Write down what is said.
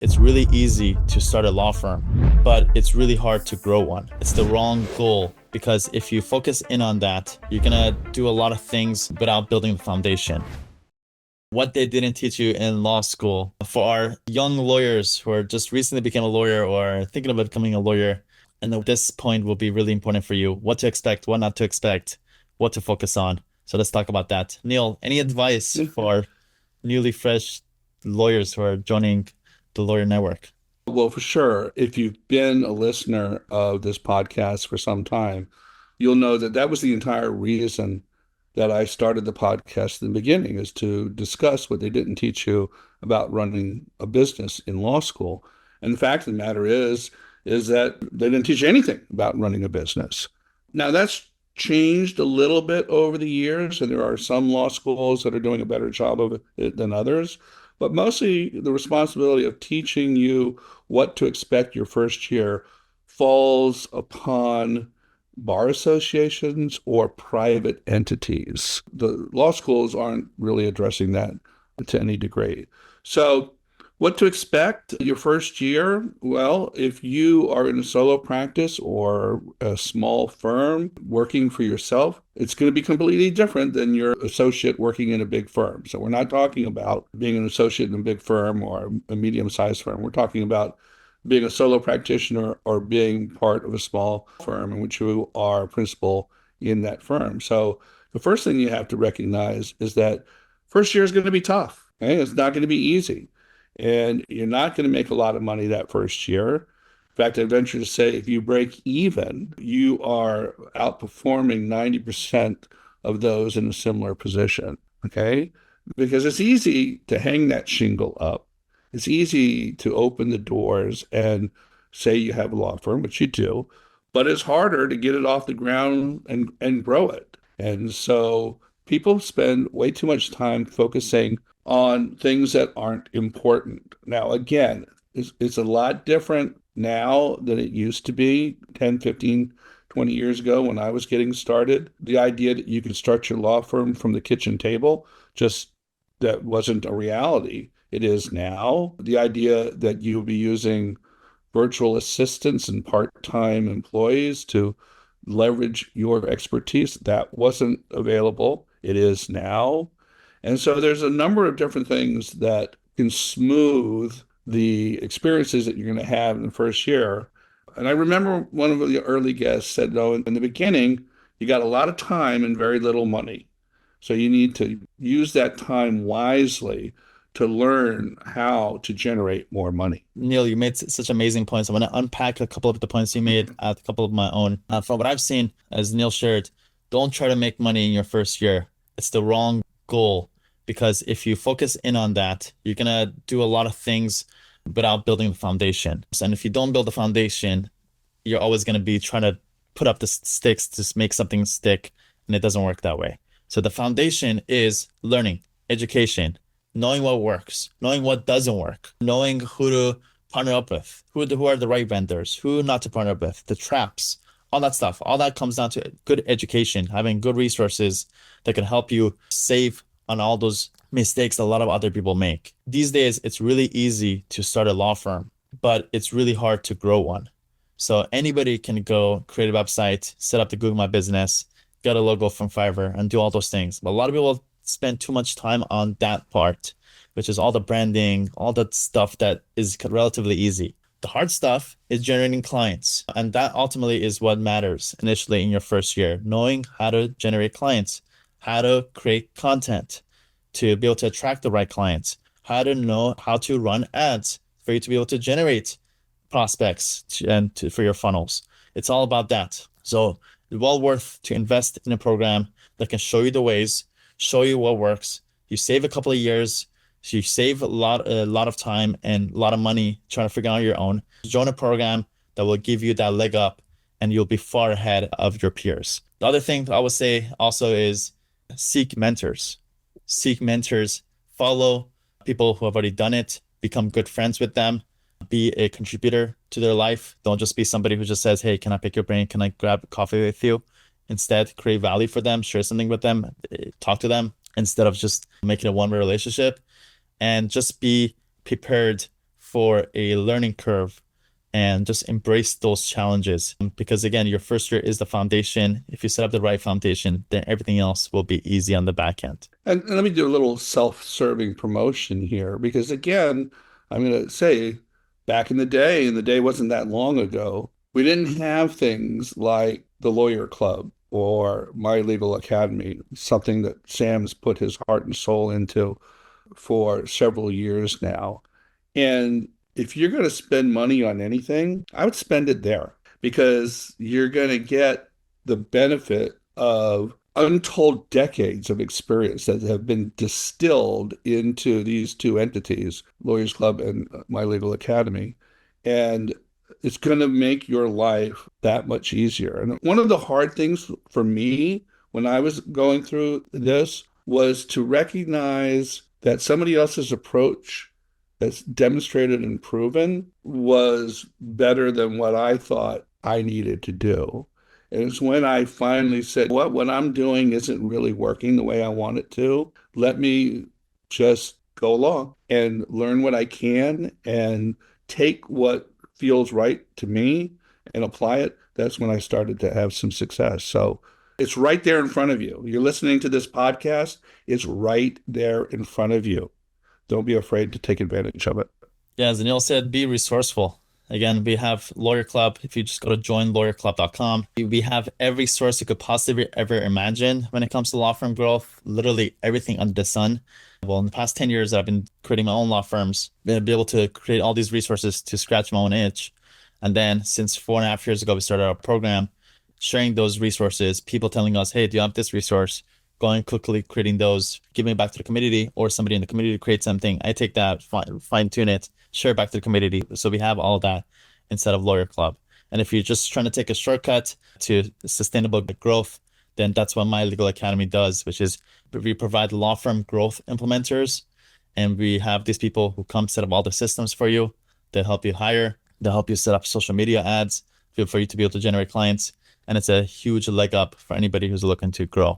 It's really easy to start a law firm, but it's really hard to grow one. It's the wrong goal because if you focus in on that, you're gonna do a lot of things without building the foundation. What they didn't teach you in law school. For our young lawyers who are just recently became a lawyer or thinking about becoming a lawyer, and this point will be really important for you. What to expect, what not to expect, what to focus on. So let's talk about that. Neil, any advice for newly fresh lawyers who are joining the lawyer network? Well, for sure, if you've been a listener of this podcast for some time, you'll know that that was the entire reason that I started the podcast in the beginning, is to discuss what they didn't teach you about running a business in law school. And the fact of the matter is that they didn't teach you anything about running a business. Now, that's changed a little bit over the years, and there are some law schools that are doing a better job of it than others. But mostly the responsibility of teaching you what to expect your first year falls upon bar associations or private entities. The law schools aren't really addressing that to any degree. So, what to expect your first year? Well, if you are in a solo practice or a small firm working for yourself, it's going to be completely different than your associate working in a big firm. So we're not talking about being an associate in a big firm or a medium-sized firm. We're talking about being a solo practitioner or being part of a small firm in which you are principal in that firm. So the first thing you have to recognize is that first year is going to be tough. Okay? It's not going to be easy. And you're not going to make a lot of money that first year. In fact, I venture to say if you break even, you are outperforming 90% of those in a similar position. Okay? Because it's easy to hang that shingle up. It's easy to open the doors and say you have a law firm, which you do, but it's harder to get it off the ground and grow it. And so people spend way too much time focusing on things that aren't important. Now, again, it's a lot different now than it used to be 10, 15, 20 years ago when I was getting started. The idea that you could start your law firm from the kitchen table, just that wasn't a reality. It is now. The idea that you'll be using virtual assistants and part-time employees to leverage your expertise, that wasn't available. It is now. And so there's a number of different things that can smooth the experiences that you're going to have in the first year. And I remember one of the early guests said, though, in the beginning, you got a lot of time and very little money. So you need to use that time wisely to learn how to generate more money. Neil, you made such amazing points. I'm going to unpack a couple of the points you made, add a couple of my own. From what I've seen, as Neil shared, don't try to make money in your first year. It's the wrong goal because if you focus in on that, you're going to do a lot of things without building the foundation. And if you don't build the foundation, you're always going to be trying to put up the sticks to make something stick, and it doesn't work that way. So the foundation is learning, education, knowing what works, knowing what doesn't work, knowing who to partner up with, who are the right vendors, who not to partner up with, the traps, all that stuff. All that comes down to good education, having good resources that can help you save on all those mistakes a lot of other people make. These days, it's really easy to start a law firm, but it's really hard to grow one. So anybody can go create a website, set up the Google My Business, get a logo from Fiverr, and do all those things. But a lot of people spend too much time on that part, which is all the branding, all that stuff that is relatively easy. The hard stuff is generating clients. And that ultimately is what matters initially in your first year, knowing how to generate clients, how to create content to be able to attract the right clients, how to know how to run ads for you to be able to generate prospects for your funnels. It's all about that. So it's well worth to invest in a program that can show you the ways, show you what works. You save a couple of years, so you save a lot of time and a lot of money trying to figure out your own. Join a program that will give you that leg up and you'll be far ahead of your peers. The other thing I would say also is seek mentors. Seek mentors, follow people who have already done it, become good friends with them, be a contributor to their life. Don't just be somebody who just says, hey, can I pick your brain? Can I grab coffee with you? Instead, create value for them, share something with them, talk to them instead of just making a one-way relationship. And just be prepared for a learning curve and just embrace those challenges. Because again, your first year is the foundation. If you set up the right foundation, then everything else will be easy on the back end. And let me do a little self-serving promotion here, because again, I'm going to say back in the day, and the day wasn't that long ago, we didn't have things like the Lawyer Club or My Legal Academy, something that Sam's put his heart and soul into for several years now. And if you're going to spend money on anything, I would spend it there, because you're going to get the benefit of untold decades of experience that have been distilled into these two entities, Lawyers Club and My Legal Academy. And it's going to make your life that much easier. And one of the hard things for me when I was going through this was to recognize that somebody else's approach that's demonstrated and proven was better than what I thought I needed to do. And it's when I finally said, what I'm doing isn't really working the way I want it to. Let me just go along and learn what I can and take what feels right to me and apply it. That's when I started to have some success. So it's right there in front of you. You're listening to this podcast. It's right there in front of you. Don't be afraid to take advantage of it. Yeah, as Neil said, be resourceful. Again, we have Lawyer Club. If you just go to joinlawyerclub.com, we have every source you could possibly ever imagine when it comes to law firm growth, literally everything under the sun. Well, in the past 10 years, I've been creating my own law firms, been able to create all these resources to scratch my own itch. And then since 4.5 years ago, we started our program, sharing those resources, people telling us, hey, do you have this resource? Going quickly, creating those, giving it back to the community, or somebody in the community creates something. I take that, fine tune it, share it back to the community. So we have all of that instead of Lawyer Club. And if you're just trying to take a shortcut to sustainable growth, then that's what My Legal Academy does, which is we provide law firm growth implementers. And we have these people who come set up all the systems for you. They help you hire, they help you set up social media ads for you to be able to generate clients. And it's a huge leg up for anybody who's looking to grow.